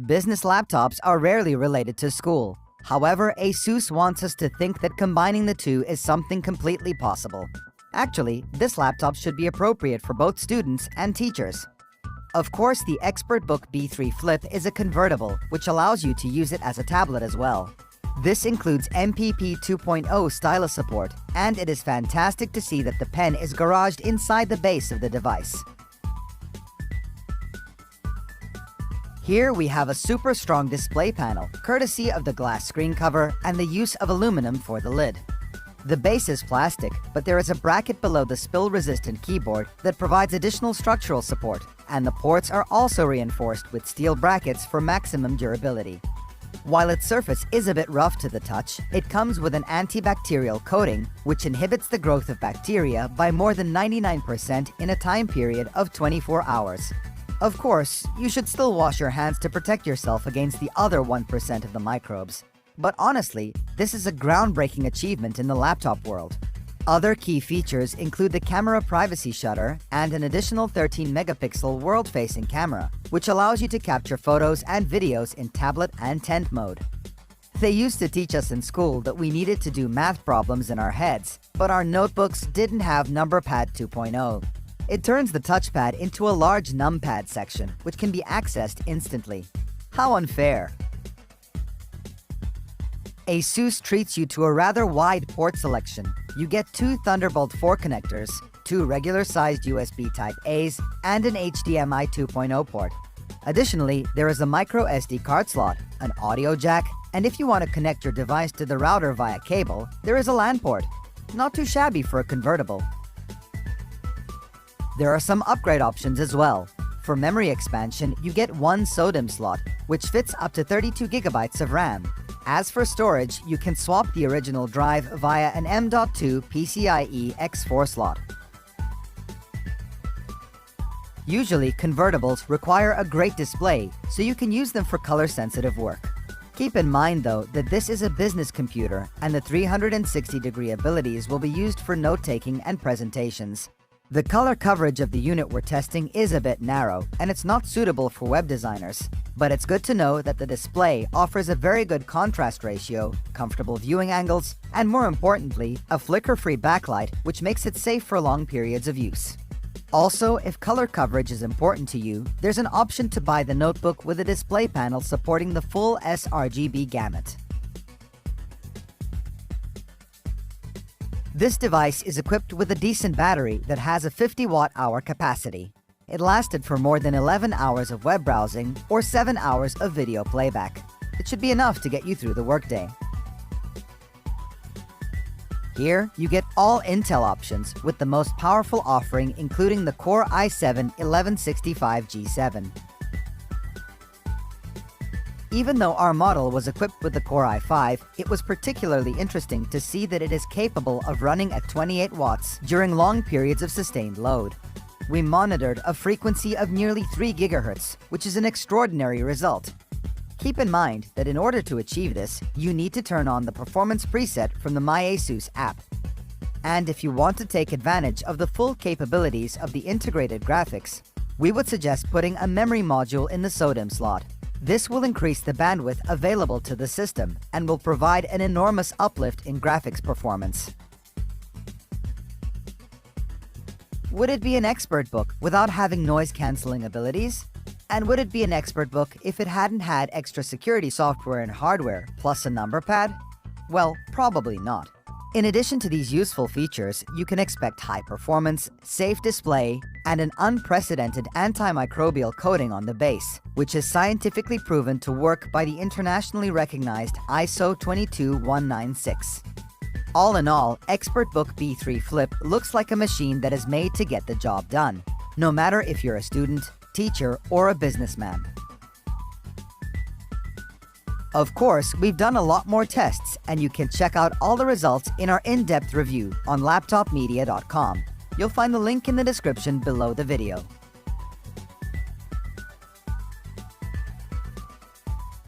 Business laptops are rarely related to school. However, Asus wants us to think that combining the two is something completely possible. Actually, this laptop should be appropriate for both students and teachers. Of course, the Expertbook B3 Flip is a convertible, which allows you to use it as a tablet as well. This includes MPP 2.0 stylus support, and it is fantastic to see that the pen is garaged inside the base of the device. Here we have a super strong display panel, courtesy of the glass screen cover and the use of aluminum for the lid. The base is plastic, but there is a bracket below the spill-resistant keyboard that provides additional structural support, and the ports are also reinforced with steel brackets for maximum durability. While its surface is a bit rough to the touch, it comes with an antibacterial coating, which inhibits the growth of bacteria by more than 99% in a time period of 24 hours. Of course, you should still wash your hands to protect yourself against the other 1% of the microbes. But honestly, this is a groundbreaking achievement in the laptop world. Other key features include the camera privacy shutter and an additional 13-megapixel world-facing camera, which allows you to capture photos and videos in tablet and tent mode. They used to teach us in school that we needed to do math problems in our heads, but our notebooks didn't have NumberPad 2.0. It turns the touchpad into a large numpad section, which can be accessed instantly. How unfair! Asus treats you to a rather wide port selection. You get 2 Thunderbolt 4 connectors, 2 regular-sized USB Type-A's, and an HDMI 2.0 port. Additionally, there is a micro SD card slot, an audio jack, and if you want to connect your device to the router via cable, there is a LAN port. Not too shabby for a convertible. There are some upgrade options as well. For memory expansion, you get 1 SODIMM slot, which fits up to 32 GB of RAM. As for storage, you can swap the original drive via an M.2 PCIe X4 slot. Usually, convertibles require a great display, so you can use them for color-sensitive work. Keep in mind, though, that this is a business computer, and the 360-degree abilities will be used for note-taking and presentations. The color coverage of the unit we're testing is a bit narrow, and it's not suitable for web designers. But it's good to know that the display offers a very good contrast ratio, comfortable viewing angles, and more importantly, a flicker-free backlight, which makes it safe for long periods of use. Also, if color coverage is important to you, there's an option to buy the notebook with a display panel supporting the full sRGB gamut. This device is equipped with a decent battery that has a 50 watt-hour capacity. It lasted for more than 11 hours of web browsing or 7 hours of video playback. It should be enough to get you through the workday. Here, you get all Intel options with the most powerful offering including the Core i7-1165G7. Even though our model was equipped with the Core i5, it was particularly interesting to see that it is capable of running at 28 watts during long periods of sustained load. We monitored a frequency of nearly 3 GHz, which is an extraordinary result. Keep in mind that in order to achieve this, you need to turn on the performance preset from the My Asus app. And if you want to take advantage of the full capabilities of the integrated graphics, we would suggest putting a memory module in the SODIMM slot. This will increase the bandwidth available to the system and will provide an enormous uplift in graphics performance. Would it be an Expertbook without having noise-canceling abilities? And would it be an Expertbook if it hadn't had extra security software and hardware, plus a number pad? Well, probably not. In addition to these useful features, you can expect high performance, safe display, and an unprecedented antimicrobial coating on the base, which is scientifically proven to work by the internationally recognized ISO 22196. All in all, Expertbook B3 Flip looks like a machine that is made to get the job done, no matter if you're a student, teacher, or a businessman. Of course, we've done a lot more tests, and you can check out all the results in our in-depth review on laptopmedia.com. You'll find the link in the description below the video.